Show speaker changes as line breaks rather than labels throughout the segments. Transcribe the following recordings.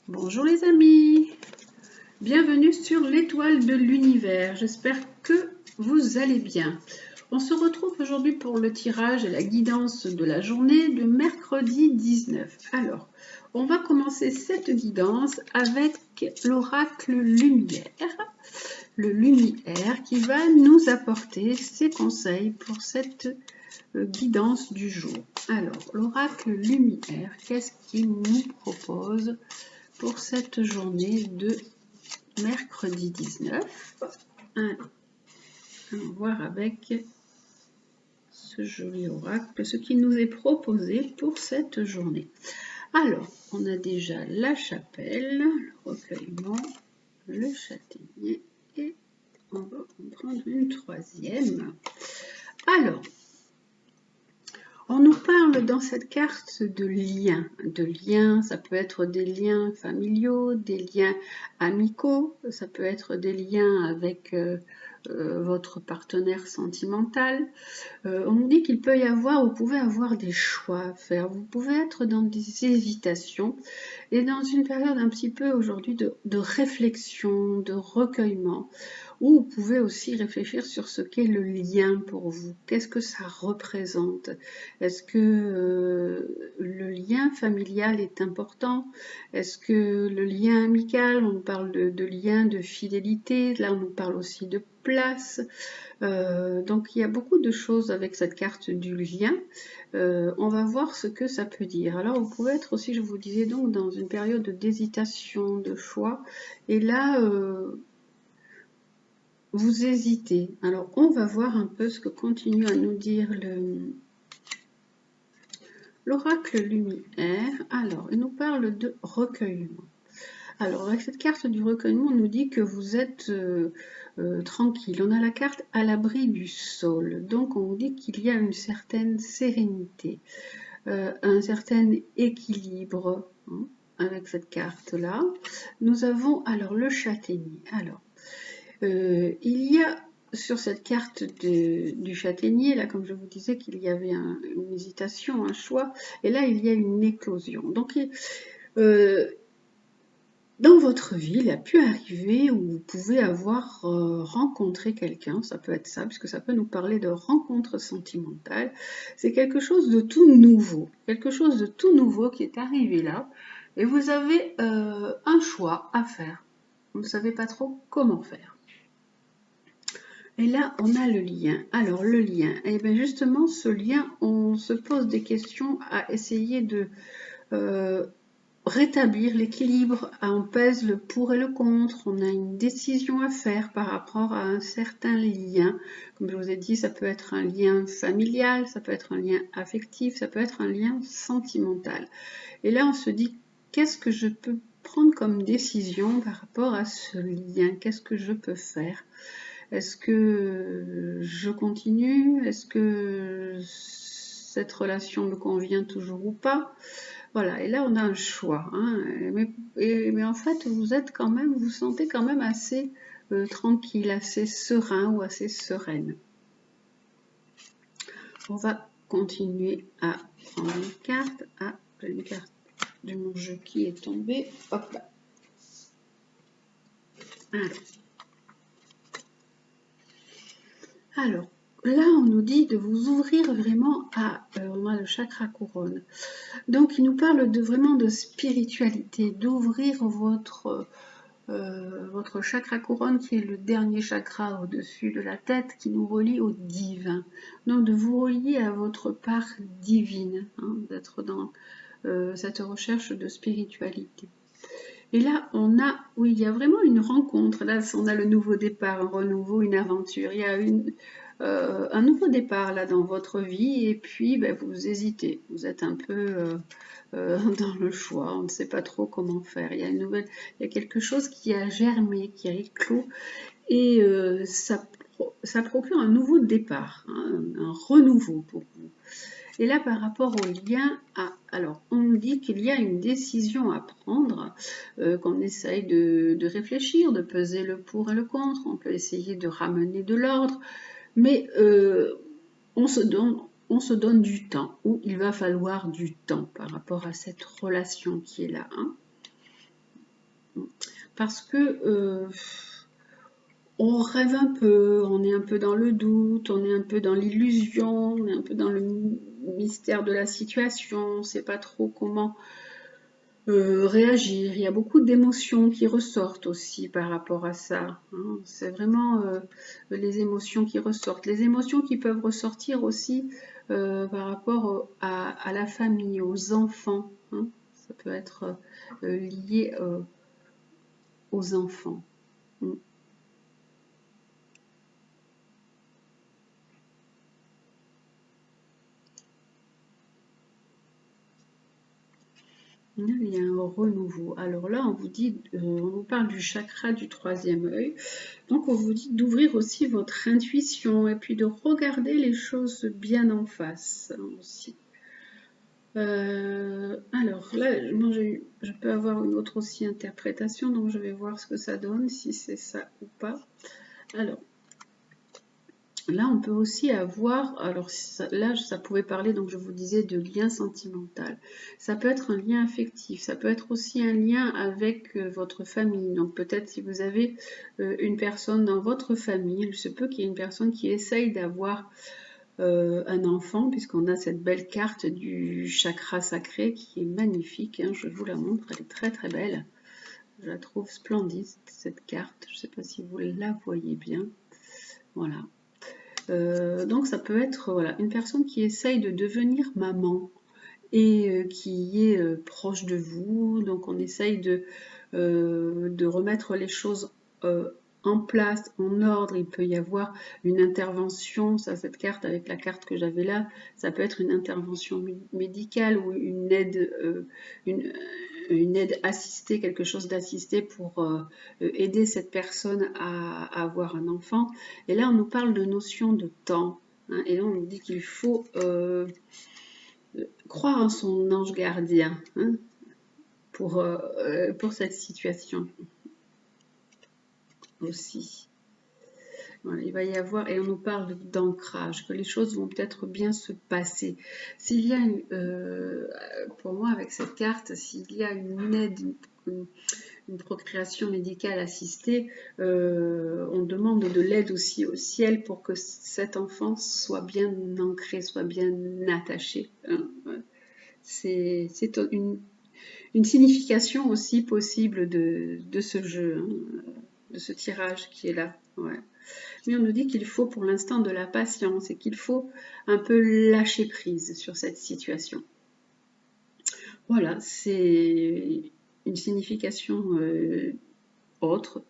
Bonjour les amis, bienvenue sur l'étoile de l'univers, j'espère que vous allez bien. On se retrouve aujourd'hui pour le tirage et la guidance de la journée de mercredi 19. Alors, on va commencer cette guidance avec l'oracle lumière. Le lumière qui va nous apporter ses conseils pour cette guidance du jour. Alors, l'oracle lumière, qu'est-ce qu'il nous propose pour cette journée de mercredi 19. Allons voir avec ce joli oracle ce qui nous est proposé pour cette journée. Alors, on a déjà la chapelle, le recueillement, le châtaignier et on va en prendre une troisième. Alors, on nous parle dans cette carte de liens, ça peut être des liens familiaux, des liens amicaux, ça peut être des liens avec votre partenaire sentimental. On nous dit qu'il peut y avoir, vous pouvez avoir des choix à faire, vous pouvez être dans des hésitations et dans une période un petit peu aujourd'hui de réflexion, de recueillement, où vous pouvez aussi réfléchir sur ce qu'est le lien pour vous, qu'est-ce que ça représente. Est-ce que le lien familial est important? Est-ce que le lien amical, on parle de lien de fidélité, là on nous parle aussi de place. Donc il y a beaucoup de choses avec cette carte du lien. On va voir ce que ça peut dire. Alors vous pouvez être aussi, je vous disais donc, dans une période d'hésitation, de choix. Et là, vous hésitez. Alors on va voir un peu ce que continue à nous dire l'oracle lumière. Alors il nous parle de recueillement. Alors avec cette carte du recueillement, on nous dit que vous êtes tranquille. On a la carte à l'abri du sol. Donc on nous dit qu'il y a une certaine sérénité, un certain équilibre hein, avec cette carte-là. Nous avons alors le châtaignier. Alors, il y a sur cette carte du châtaignier, là comme je vous disais qu'il y avait une hésitation, un choix, et là il y a une éclosion. Donc dans votre vie, il a pu arriver où vous pouvez avoir rencontré quelqu'un, ça peut être ça, puisque ça peut nous parler de rencontre sentimentale. C'est quelque chose de tout nouveau, qui est arrivé là, et vous avez un choix à faire. Vous ne savez pas trop comment faire. Et là, on a le lien. Alors, le lien, et bien justement, ce lien, on se pose des questions à essayer de rétablir l'équilibre, on pèse le pour et le contre, on a une décision à faire par rapport à un certain lien. Comme je vous ai dit, ça peut être un lien familial, ça peut être un lien affectif, ça peut être un lien sentimental. Et là, on se dit, qu'est-ce que je peux prendre comme décision par rapport à ce lien? Qu'est-ce que je peux faire? Est-ce que je continue? Est-ce que cette relation me convient toujours ou pas? Voilà, et là on a un choix. Hein, mais en fait, vous vous sentez quand même assez tranquille, assez serein ou assez sereine. On va continuer à prendre une carte. Ah, j'ai une carte de mon jeu qui est tombée. Hop là. Alors, là, on nous dit de vous ouvrir vraiment à, on a le chakra couronne. Donc, il nous parle vraiment de spiritualité, d'ouvrir votre chakra couronne qui est le dernier chakra au-dessus de la tête qui nous relie au divin. Donc, de vous relier à votre part divine, hein, d'être dans cette recherche de spiritualité. Et là, oui, il y a vraiment une rencontre. Là, on a le nouveau départ, un renouveau, une aventure. Il y a un nouveau départ là dans votre vie et puis ben, vous hésitez. Vous êtes un peu dans le choix. On ne sait pas trop comment faire. Il y a quelque chose qui a germé, qui a éclos et ça procure un nouveau départ, hein, un renouveau pour vous. Et là, par rapport au lien, alors on nous dit qu'il y a une décision à prendre, qu'on essaye de réfléchir, de peser le pour et le contre, on peut essayer de ramener de l'ordre, mais on se donne du temps, ou il va falloir du temps par rapport à cette relation qui est là. Hein. Parce que on rêve un peu, on est un peu dans le doute, on est un peu dans l'illusion, on est un peu dans le mystère de la situation, on ne sait pas trop comment réagir. Il y a beaucoup d'émotions qui ressortent aussi par rapport à ça, hein. C'est vraiment les émotions qui ressortent. Les émotions qui peuvent ressortir aussi par rapport à la famille, aux enfants, hein. Ça peut être lié aux enfants. Mm. Il y a un renouveau. Alors là, on vous dit, on vous parle du chakra du troisième œil. Donc, on vous dit d'ouvrir aussi votre intuition et puis de regarder les choses bien en face, hein, aussi. Alors là, moi, je peux avoir une autre aussi interprétation, donc je vais voir ce que ça donne, si c'est ça ou pas. Alors, là, on peut aussi avoir, alors là, ça pouvait parler, donc je vous disais, de lien sentimental. Ça peut être un lien affectif, ça peut être aussi un lien avec votre famille. Donc peut-être si vous avez une personne dans votre famille, il se peut qu'il y ait une personne qui essaye d'avoir un enfant, puisqu'on a cette belle carte du chakra sacré qui est magnifique, hein, je vous la montre, elle est très très belle. Je la trouve splendide, cette carte. Je ne sais pas si vous la voyez bien. Voilà. Donc ça peut être voilà, une personne qui essaye de devenir maman et qui est proche de vous. Donc on essaye de remettre les choses en place, en ordre. Il peut y avoir une intervention, ça, cette carte avec la carte que j'avais là, ça peut être une intervention médicale ou une aide, une aide assistée, quelque chose d'assisté pour aider cette personne à avoir un enfant. Et là, on nous parle de notion de temps, hein, et là, on nous dit qu'il faut croire en son ange gardien, hein, pour cette situation aussi. Voilà, il va y avoir, et on nous parle d'ancrage, que les choses vont peut-être bien se passer. S'il y a, pour moi, avec cette carte, s'il y a une aide, une procréation médicale assistée, on demande de l'aide aussi au ciel pour que cet enfant soit bien ancré, soit bien attaché. C'est une signification aussi possible de ce jeu, hein, de ce tirage qui est là. Ouais. Mais on nous dit qu'il faut pour l'instant de la patience et qu'il faut un peu lâcher prise sur cette situation. Voilà, c'est une signification autre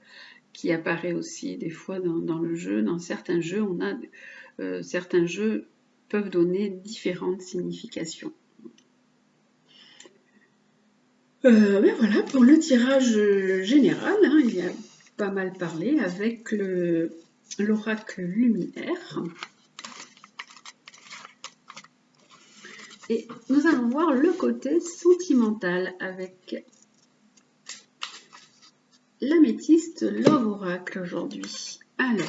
qui apparaît aussi des fois dans le jeu. Dans certains jeux, on a certains jeux peuvent donner différentes significations. Mais voilà, pour le tirage général, hein, il y a pas mal parlé avec l'oracle luminaire. Et nous allons voir le côté sentimental avec l'améthyste Love Oracle aujourd'hui. Alors,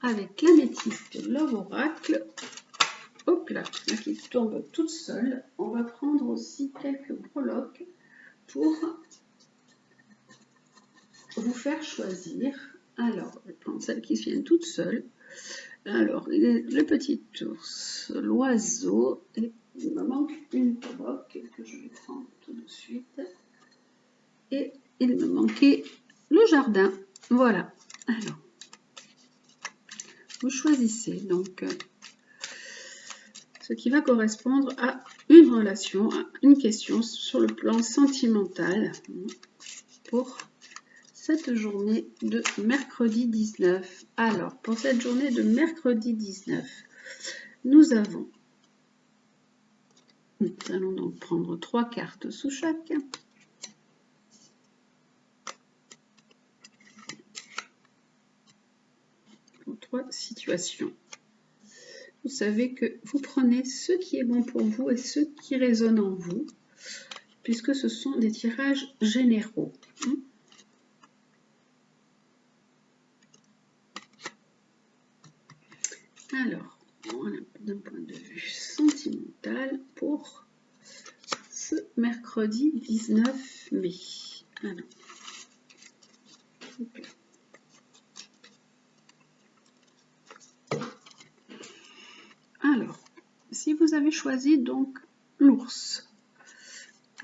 avec l'améthyste Love Oracle, hop là, qui tombe toute seule, on va prendre aussi quelques breloques pour vous faire choisir. Alors, je vais prendre celles qui viennent toutes seules. Alors, le petit ours, l'oiseau, et il me manque une breloque que je vais prendre tout de suite. Et il me manquait le jardin. Voilà. Alors, vous choisissez donc ce qui va correspondre à une relation, à une question sur le plan sentimental pour cette journée de mercredi 19. Alors, pour cette journée de mercredi 19, nous allons donc prendre 3 cartes sous chaque. Pour 3 situations. Vous savez que vous prenez ce qui est bon pour vous et ce qui résonne en vous, puisque ce sont des tirages généraux. Alors, voilà, d'un point de vue sentimental pour ce mercredi 19 mai. Alors, vous plaît. Alors, si vous avez choisi donc l'ours,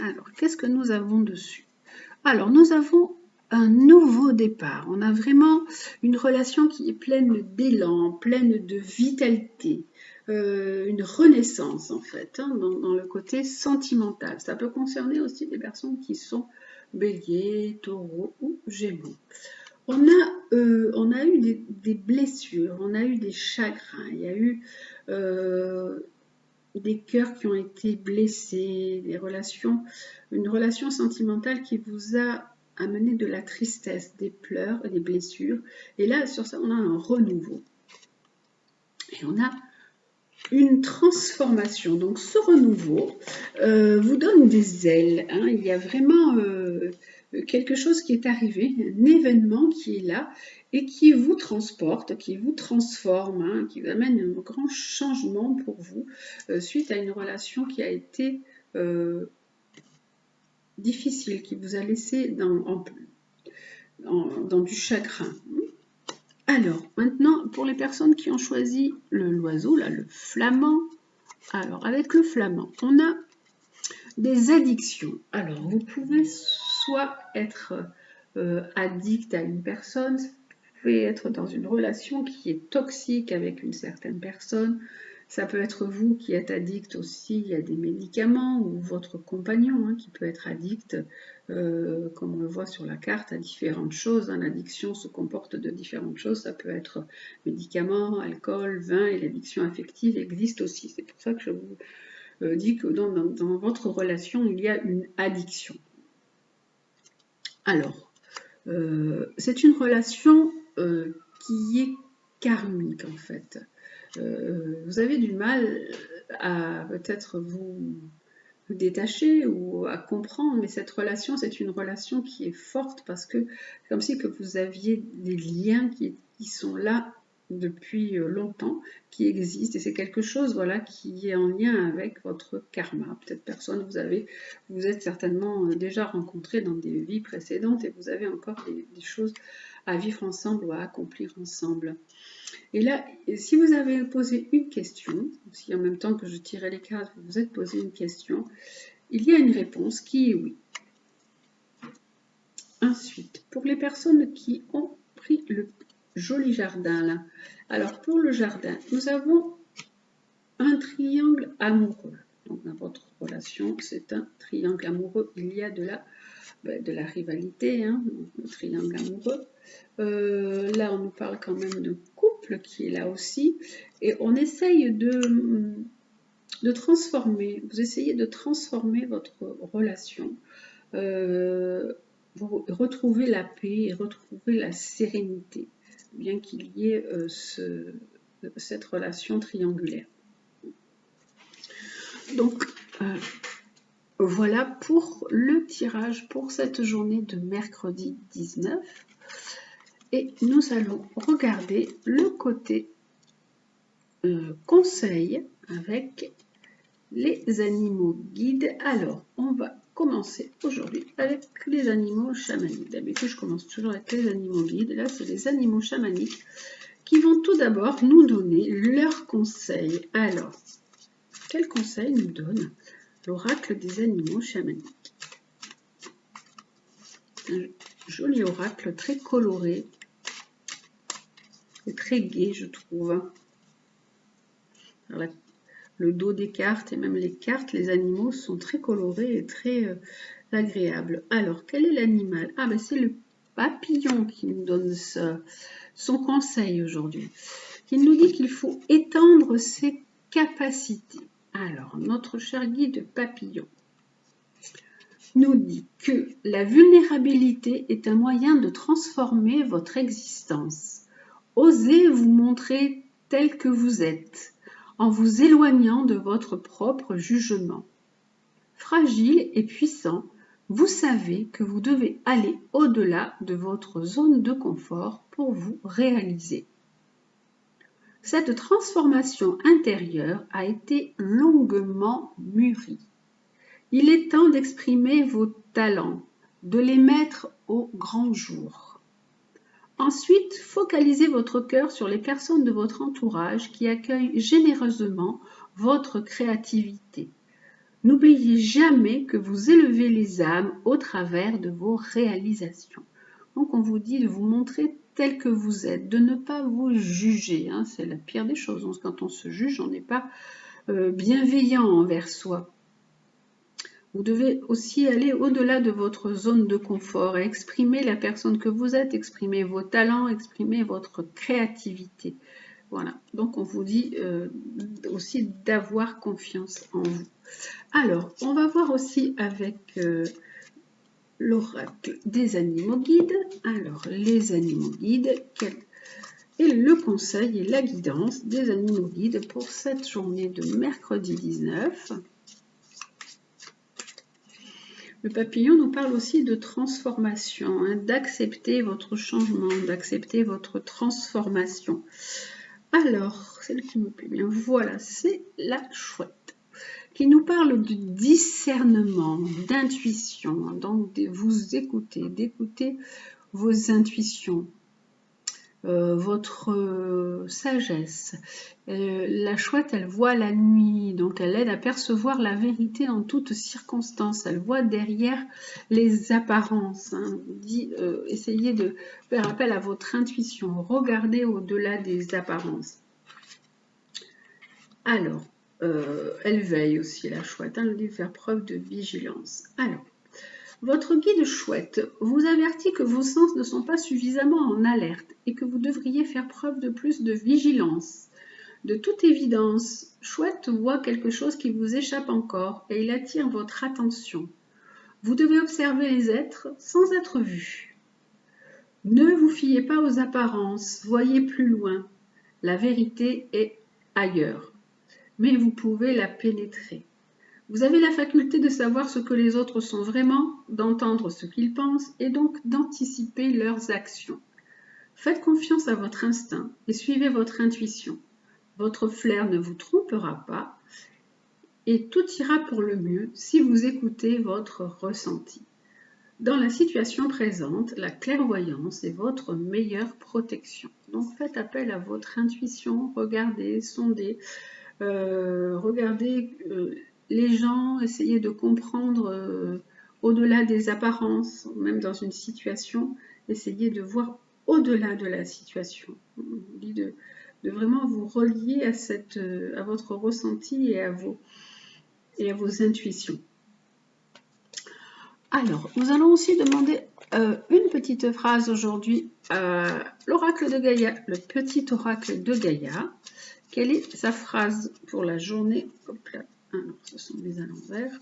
alors qu'est-ce que nous avons dessus? Alors, nous avons un nouveau départ. On a vraiment une relation qui est pleine d'élan, pleine de vitalité, une renaissance en fait, hein, dans le côté sentimental. Ça peut concerner aussi des personnes qui sont béliers, taureaux ou gémeaux. On a eu des blessures, on a eu des chagrins, il y a eu des cœurs qui ont été blessés, une relation sentimentale qui vous a amené de la tristesse, des pleurs et des blessures. Et là, sur ça, on a un renouveau. Et on a une transformation. Donc, ce renouveau vous donne des ailes. Hein. Il y a vraiment quelque chose qui est arrivé, un événement qui est là et qui vous transporte, qui vous transforme, hein, qui vous amène un grand changement pour vous suite à une relation qui a été difficile, qui vous a laissé dans du chagrin. Alors, maintenant, pour les personnes qui ont choisi l'oiseau, là, le flamand, alors avec le flamand, on a des addictions. Alors, vous pouvez soit être addict à une personne, vous pouvez être dans une relation qui est toxique avec une certaine personne, ça peut être vous qui êtes addict aussi à des médicaments ou votre compagnon hein, qui peut être addict, comme on le voit sur la carte, à différentes choses. Hein. L'addiction se comporte de différentes choses. Ça peut être médicaments, alcool, vin et l'addiction affective existe aussi. C'est pour ça que je vous dis que dans votre relation, il y a une addiction. Alors, c'est une relation qui est karmique en fait. Vous avez du mal à peut-être vous détacher ou à comprendre, mais cette relation, c'est une relation qui est forte parce que c'est comme si que vous aviez des liens qui sont là depuis longtemps, qui existent, et c'est quelque chose voilà, qui est en lien avec votre karma. Peut-être personne, vous êtes certainement déjà rencontrés dans des vies précédentes et vous avez encore des choses à vivre ensemble ou à accomplir ensemble. Et là, si vous avez posé une question, si en même temps que je tirais les cartes, vous vous êtes posé une question, il y a une réponse qui est oui. Ensuite, pour les personnes qui ont pris le joli jardin là, alors pour le jardin, nous avons un triangle amoureux. Donc dans votre relation, c'est un triangle amoureux. Il y a de la rivalité, hein, le triangle amoureux. Là, on nous parle quand même de couple qui est là aussi. Et on essaye de transformer, vous essayez de transformer votre relation, pour retrouver la paix et retrouver la sérénité, bien qu'il y ait cette relation triangulaire. Donc, voilà pour le tirage pour cette journée de mercredi 19. Et nous allons regarder le côté conseil avec les animaux guides. Alors, on va commencer aujourd'hui avec les animaux chamaniques. D'habitude, je commence toujours avec les animaux guides. Là, c'est les animaux chamaniques qui vont tout d'abord nous donner leurs conseils. Alors, quels conseils nous donne l'oracle des animaux chamaniques? Un joli oracle très coloré et très gai, je trouve. Alors, le dos des cartes et même les cartes, les animaux sont très colorés et très agréables. Alors, quel est l'animal? Ah, ben c'est le papillon qui nous donne son conseil aujourd'hui. Il nous dit qu'il faut étendre ses capacités. Alors, notre cher guide papillon nous dit que la vulnérabilité est un moyen de transformer votre existence. Osez vous montrer tel que vous êtes, en vous éloignant de votre propre jugement. Fragile et puissant, vous savez que vous devez aller au-delà de votre zone de confort pour vous réaliser. Cette transformation intérieure a été longuement mûrie. Il est temps d'exprimer vos talents, de les mettre au grand jour. Ensuite, focalisez votre cœur sur les personnes de votre entourage qui accueillent généreusement votre créativité. N'oubliez jamais que vous élevez les âmes au travers de vos réalisations. Donc on vous dit de vous montrer tel que vous êtes, de ne pas vous juger. Hein, c'est la pire des choses. Donc, quand on se juge, on n'est pas bienveillant envers soi. Vous devez aussi aller au-delà de votre zone de confort et exprimer la personne que vous êtes, exprimer vos talents, exprimer votre créativité. Voilà, donc on vous dit aussi d'avoir confiance en vous. Alors, on va voir aussi avec l'oracle des animaux guides. Alors, les animaux guides, quel est le conseil et la guidance des animaux guides pour cette journée de mercredi 19 ? Le papillon nous parle aussi de transformation, hein, d'accepter votre changement, d'accepter votre transformation. Alors, celle qui me plaît bien, voilà, c'est la chouette, qui nous parle de discernement, d'intuition, donc de vous écouter, d'écouter vos intuitions, votre sagesse. La chouette, elle voit la nuit, donc elle aide à percevoir la vérité en toutes circonstances. Elle voit derrière les apparences. Hein. Essayez de faire appel à votre intuition. Regardez au-delà des apparences. Alors, elle veille aussi, la chouette. Hein, elle dit faire preuve de vigilance. Alors, votre guide chouette vous avertit que vos sens ne sont pas suffisamment en alerte et que vous devriez faire preuve de plus de vigilance. De toute évidence, chouette voit quelque chose qui vous échappe encore et il attire votre attention. Vous devez observer les êtres sans être vu. Ne vous fiez pas aux apparences, voyez plus loin. La vérité est ailleurs, mais vous pouvez la pénétrer. Vous avez la faculté de savoir ce que les autres sont vraiment, d'entendre ce qu'ils pensent et donc d'anticiper leurs actions. Faites confiance à votre instinct et suivez votre intuition. Votre flair ne vous trompera pas et tout ira pour le mieux si vous écoutez votre ressenti. Dans la situation présente, la clairvoyance est votre meilleure protection. Donc faites appel à votre intuition, regardez, sondez, regardez les gens, essayez de comprendre au-delà des apparences, même dans une situation, essayez de voir au-delà de la situation. On vous dit de vraiment vous relier à votre ressenti et à vos intuitions. Alors, nous allons aussi demander une petite phrase aujourd'hui à l'oracle de Gaïa, le petit oracle de Gaïa. Quelle est sa phrase pour la journée? Hop là, alors, ce sont les à l'envers.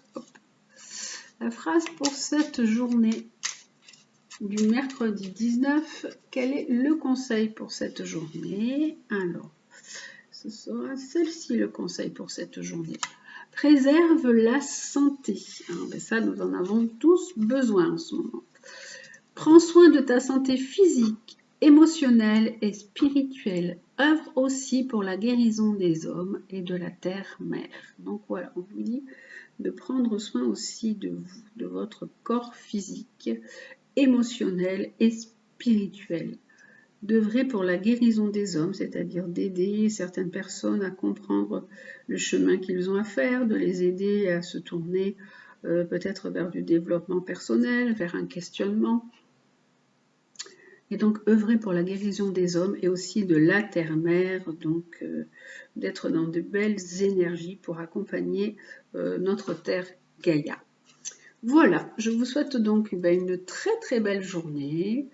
La phrase pour cette journée du mercredi 19, quel est le conseil pour cette journée? Alors, ce sera celle-ci le conseil pour cette journée. Préserve la santé. Ben ça, nous en avons tous besoin en ce moment. Prends soin de ta santé physique, émotionnelle et spirituelle. Œuvre aussi pour la guérison des hommes et de la terre-mère. Donc voilà, on vous dit de prendre soin aussi de vous, de votre corps physique, émotionnel et spirituel. D'œuvrer pour la guérison des hommes, c'est-à-dire d'aider certaines personnes à comprendre le chemin qu'ils ont à faire, de les aider à se tourner peut-être vers du développement personnel, vers un questionnement. Et donc œuvrer pour la guérison des hommes et aussi de la terre-mère, donc d'être dans de belles énergies pour accompagner notre terre Gaïa. Voilà, je vous souhaite donc une très très belle journée.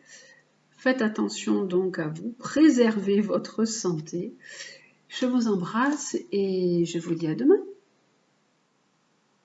Faites attention donc à vous, préservez votre santé. Je vous embrasse et je vous dis à demain.